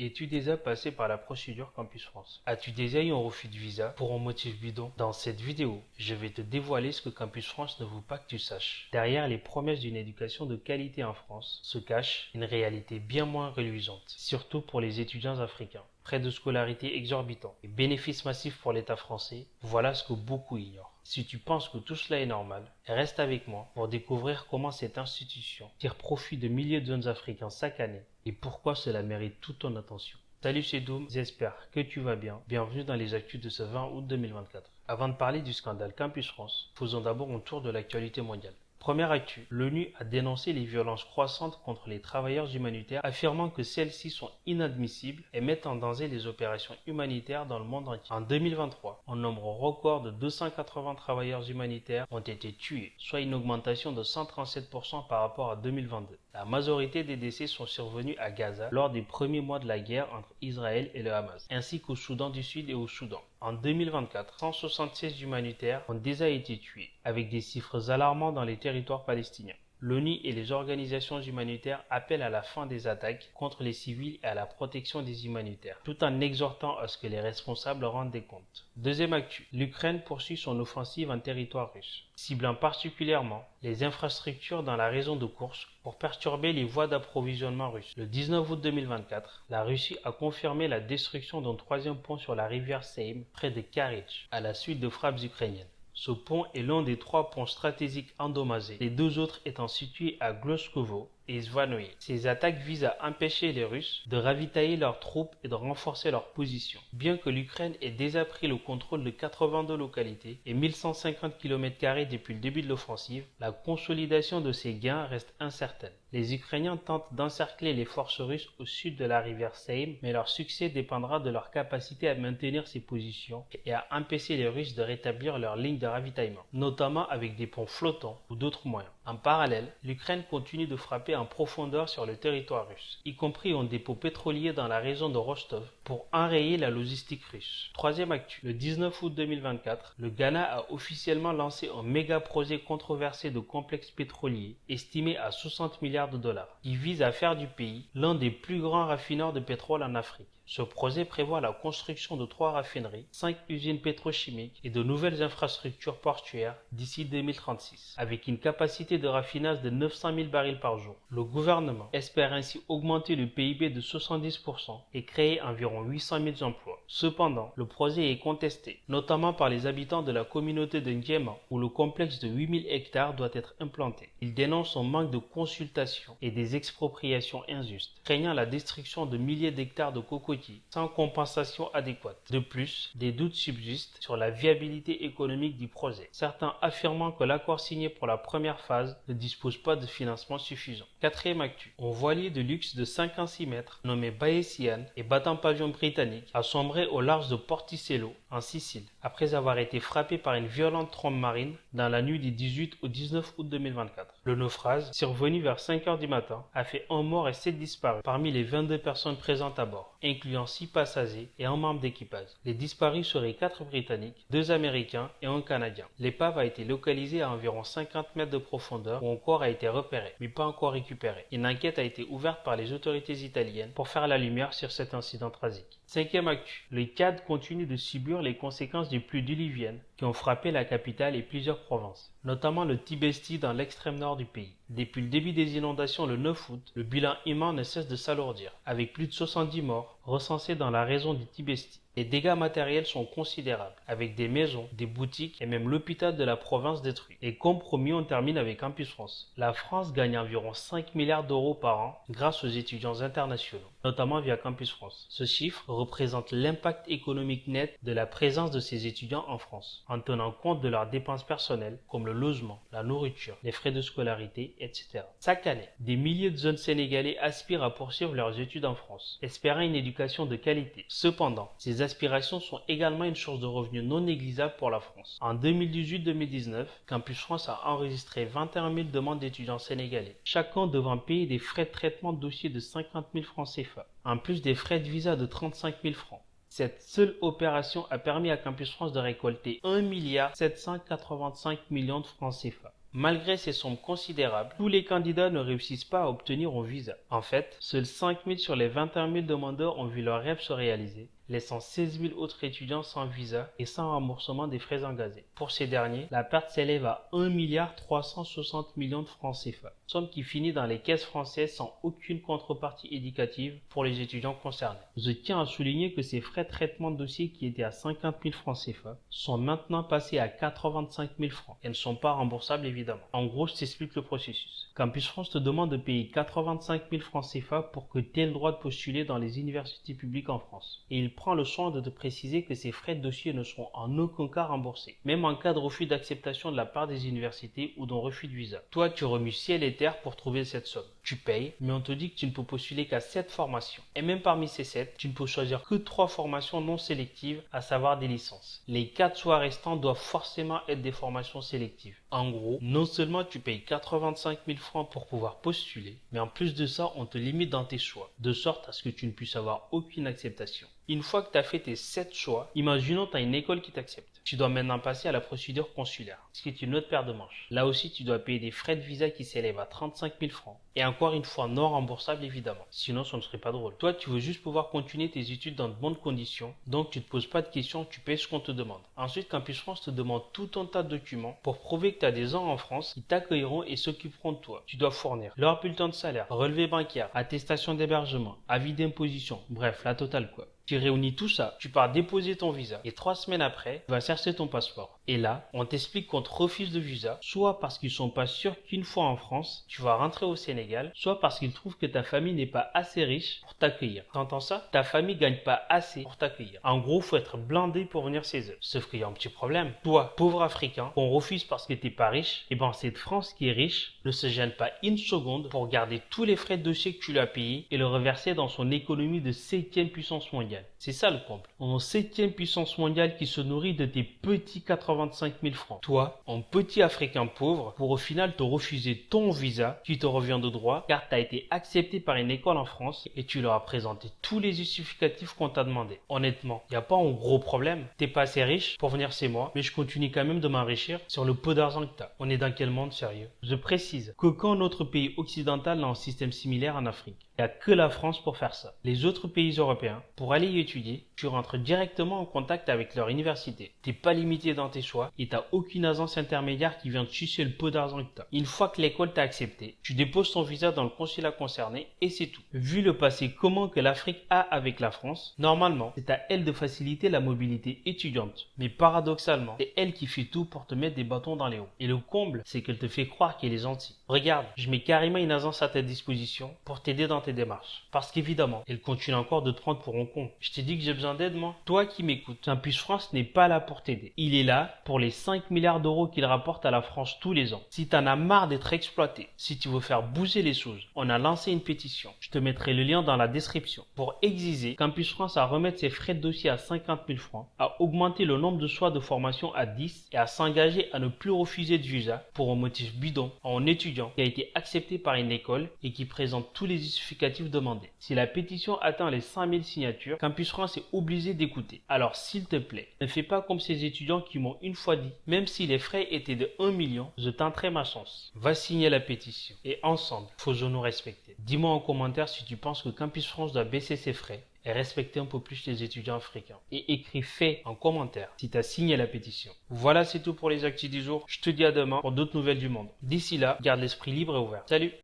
Es-tu déjà passé par la procédure Campus France? As-tu déjà eu un refus de visa pour un motif bidon? Dans cette vidéo, je vais te dévoiler ce que Campus France ne veut pas que tu saches. Derrière les promesses d'une éducation de qualité en France se cache une réalité bien moins reluisante, surtout pour les étudiants africains. Frais de scolarité exorbitants et bénéfices massifs pour l'État français, voilà ce que beaucoup ignorent. Si tu penses que tout cela est normal, reste avec moi pour découvrir comment cette institution tire profit de milliers de jeunes Africains chaque année et pourquoi cela mérite toute ton attention. Salut, c'est Doom, j'espère que tu vas bien. Bienvenue dans les actus de ce 20 août 2024. Avant de parler du scandale Campus France, faisons d'abord un tour de l'actualité mondiale. Première actu, l'ONU a dénoncé les violences croissantes contre les travailleurs humanitaires, affirmant que celles-ci sont inadmissibles et mettent en danger les opérations humanitaires dans le monde entier. En 2023, un nombre record de 280 travailleurs humanitaires ont été tués, soit une augmentation de 137% par rapport à 2022. La majorité des décès sont survenus à Gaza lors des premiers mois de la guerre entre Israël et le Hamas, ainsi qu'au Soudan du Sud et au Soudan. En 2024, 176 humanitaires ont déjà été tués, avec des chiffres alarmants dans les territoires palestiniens. L'ONU et les organisations humanitaires appellent à la fin des attaques contre les civils et à la protection des humanitaires, tout en exhortant à ce que les responsables rendent des comptes. Deuxième actu, l'Ukraine poursuit son offensive en territoire russe, ciblant particulièrement les infrastructures dans la région de Koursk pour perturber les voies d'approvisionnement russes. Le 19 août 2024, la Russie a confirmé la destruction d'un troisième pont sur la rivière Seym près de Karich, à la suite de frappes ukrainiennes. Ce pont est l'un des 3 ponts stratégiques endommagés, les 2 autres étant situés à Gloskovo et Zvanoye. Ces attaques visent à empêcher les Russes de ravitailler leurs troupes et de renforcer leur position. Bien que l'Ukraine ait déjà pris le contrôle de 82 localités et 1150 km² depuis le début de l'offensive, la consolidation de ces gains reste incertaine. Les Ukrainiens tentent d'encercler les forces russes au sud de la rivière Seym, mais leur succès dépendra de leur capacité à maintenir ces positions et à empêcher les Russes de rétablir leur ligne de ravitaillement, notamment avec des ponts flottants ou d'autres moyens. En parallèle, l'Ukraine continue de frapper en profondeur sur le territoire russe, y compris un dépôt pétrolier dans la région de Rostov, pour enrayer la logistique russe. Troisième actu, le 19 août 2024, le Ghana a officiellement lancé un méga projet controversé de complexe pétrolier estimé à 60 milliards de dollars. Il vise à faire du pays l'un des plus grands raffineurs de pétrole en Afrique. Ce projet prévoit la construction de 3 raffineries, 5 usines pétrochimiques et de nouvelles infrastructures portuaires d'ici 2036, avec une capacité de raffinage de 900 000 barils par jour. Le gouvernement espère ainsi augmenter le PIB de 70% et créer environ 800 000 emplois. Cependant, le projet est contesté, notamment par les habitants de la communauté de N'Djéma, où le complexe de 8000 hectares doit être implanté. Ils dénoncent un manque de consultation et des expropriations injustes, craignant la destruction de milliers d'hectares de cocotiers sans compensation adéquate. De plus, des doutes subsistent sur la viabilité économique du projet, certains affirmant que l'accord signé pour la première phase ne dispose pas de financement suffisant. Quatrième actu, un voilier de luxe de 56 mètres nommé Baesian et battant pavillon britannique a sombré au large de Porticello en Sicile, après avoir été frappé par une violente trombe marine dans la nuit du 18 au 19 août 2024. Le naufrage, survenu vers 5 heures du matin, a fait 1 mort et 7 disparus parmi les 22 personnes présentes à bord, incluant 6 passagers et un membre d'équipage. Les disparus seraient 4 Britanniques, 2 Américains et 1 Canadien. L'épave a été localisée à environ 50 mètres de profondeur où un corps a été repéré, mais pas encore récupéré. Une enquête a été ouverte par les autorités italiennes pour faire la lumière sur cet incident tragique. Cinquième actu, le Tchad continue de subir les conséquences des pluies diluviennes qui ont frappé la capitale et plusieurs provinces, notamment le Tibesti dans l'extrême nord du pays. Depuis le début des inondations le 9 août, le bilan humain ne cesse de s'alourdir, avec plus de 70 morts recensés dans la région du Tibesti. Les dégâts matériels sont considérables, avec des maisons, des boutiques et même l'hôpital de la province détruit. Et comme promis, on termine avec Campus France. La France gagne environ 5 milliards d'euros par an grâce aux étudiants internationaux, notamment via Campus France. Ce chiffre représente l'impact économique net de la présence de ces étudiants en France, en tenant compte de leurs dépenses personnelles comme le logement, la nourriture, les frais de scolarité, etc. Chaque année, des milliers de jeunes Sénégalais aspirent à poursuivre leurs études en France, espérant une éducation de qualité. Cependant, ces aspirations sont également une source de revenus non négligeable pour la France. En 2018-2019, Campus France a enregistré 21 000 demandes d'étudiants sénégalais, chacun devant payer des frais de traitement de dossier de 50 000 francs CFA, en plus des frais de visa de 35 000 francs. Cette seule opération a permis à Campus France de récolter 1,785 milliard de francs CFA. Malgré ces sommes considérables, tous les candidats ne réussissent pas à obtenir un visa. En fait, seuls 5 000 sur les 21 000 demandeurs ont vu leur rêve se réaliser, laissant 16 000 autres étudiants sans visa et sans remboursement des frais engagés. Pour ces derniers, la perte s'élève à 1,360 milliard de francs CFA, somme qui finit dans les caisses françaises sans aucune contrepartie éducative pour les étudiants concernés. Je tiens à souligner que ces frais de traitement de dossier qui étaient à 50 000 francs CFA sont maintenant passés à 85 000 francs et ne sont pas remboursables évidemment. En gros, je t'explique le processus. Campus France te demande de payer 85 000 francs CFA pour que tu aies le droit de postuler dans les universités publiques en France. Et il prend le soin de te préciser que ces frais de dossier ne seront en aucun cas remboursés, même en cas de refus d'acceptation de la part des universités ou d'un refus de visa. Toi, tu remues ciel et terre pour trouver cette somme. Tu payes, mais on te dit que tu ne peux postuler qu'à 7 formations. Et même parmi ces 7, tu ne peux choisir que 3 formations non sélectives, à savoir des licences. Les 4 choix restants doivent forcément être des formations sélectives. En gros, non seulement tu payes 85 000 francs pour pouvoir postuler, mais en plus de ça, on te limite dans tes choix, de sorte à ce que tu ne puisses avoir aucune acceptation. Une fois que tu as fait tes 7 choix, imaginons que tu as une école qui t'accepte. Tu dois maintenant passer à la procédure consulaire, ce qui est une autre paire de manches. Là aussi, tu dois payer des frais de visa qui s'élèvent à 35 000 francs. Et encore une fois, non remboursable évidemment. Sinon, ça ne serait pas drôle. Toi, tu veux juste pouvoir continuer tes études dans de bonnes conditions. Donc, tu ne te poses pas de questions, tu payes ce qu'on te demande. Ensuite, Campus France te demande tout un tas de documents pour prouver que tu as des gens en France qui t'accueilleront et s'occuperont de toi. Tu dois fournir leur bulletin de salaire, relevé bancaire, attestation d'hébergement, avis d'imposition. Bref, la totale quoi. Tu réunis tout ça, tu pars déposer ton visa et 3 semaines après, tu vas chercher ton passeport. Et là, on t'explique qu'on te refuse le visa, soit parce qu'ils sont pas sûrs qu'une fois en France, tu vas rentrer au Sénégal, soit parce qu'ils trouvent que ta famille n'est pas assez riche pour t'accueillir. T'entends ça? Ta famille gagne pas assez pour t'accueillir. En gros, faut être blindé pour venir chez eux. Sauf qu'il y a un petit problème. Toi, pauvre Africain, qu'on refuse parce que t'es pas riche, et ben cette France qui est riche ne se gêne pas une seconde pour garder tous les frais de dossier que tu lui as payés et le reverser dans son économie de 7e puissance mondiale. C'est ça le comble. En 7e puissance mondiale qui se nourrit de tes petits 85 000 francs. Toi, en petit Africain pauvre, pour au final te refuser ton visa qui te revient de droit car tu as été accepté par une école en France et tu leur as présenté tous les justificatifs qu'on t'a demandé. Honnêtement, il n'y a pas un gros problème. T'es pas assez riche pour venir chez moi, mais je continue quand même de m'enrichir sur le peu d'argent que tu as. On est dans quel monde sérieux? Je précise qu'aucun autre pays occidental n'a un système similaire en Afrique. Il n'y a que la France pour faire ça. Les autres pays européens, pour aller y étudier, tu rentres directement en contact avec leur université. Tu n'es pas limité dans tes choix et tu n'as aucune agence intermédiaire qui vient te sucer le peu d'argent que tu as. Une fois que l'école t'a accepté, tu déposes ton visa dans le consulat concerné et c'est tout. Vu le passé commun que l'Afrique a avec la France, normalement, c'est à elle de faciliter la mobilité étudiante. Mais paradoxalement, c'est elle qui fait tout pour te mettre des bâtons dans les roues. Et le comble, c'est qu'elle te fait croire qu'elle est gentille. Regarde, je mets carrément une agence à ta disposition pour t'aider dans tes démarches. Parce qu'évidemment, elle continue encore de te prendre pour un con. Je t'ai dit que j'ai besoin d'aide, moi. Toi qui m'écoutes, Campus France n'est pas là pour t'aider. Il est là pour les 5 milliards d'euros qu'il rapporte à la France tous les ans. Si t'en as marre d'être exploité, si tu veux faire bouger les choses, on a lancé une pétition. Je te mettrai le lien dans la description. Pour exiger Campus France à remettre ses frais de dossier à 50 000 francs, à augmenter le nombre de choix de formation à 10 et à s'engager à ne plus refuser de visa pour un motif bidon à un étudiant qui a été accepté par une école et qui présente tous les justificatifs demandés. Si la pétition atteint les 5 000 signatures, Campus France est obligé d'écouter. Alors s'il te plaît, ne fais pas comme ces étudiants qui m'ont une fois dit, même si les frais étaient de 1 million, je tenterai ma chance. Va signer la pétition et ensemble, faisons-nous respecter. Dis-moi en commentaire si tu penses que Campus France doit baisser ses frais et respecter un peu plus les étudiants africains. Et écris fait en commentaire si tu as signé la pétition. Voilà, c'est tout pour les actus du jour. Je te dis à demain pour d'autres nouvelles du monde. D'ici là, garde l'esprit libre et ouvert. Salut!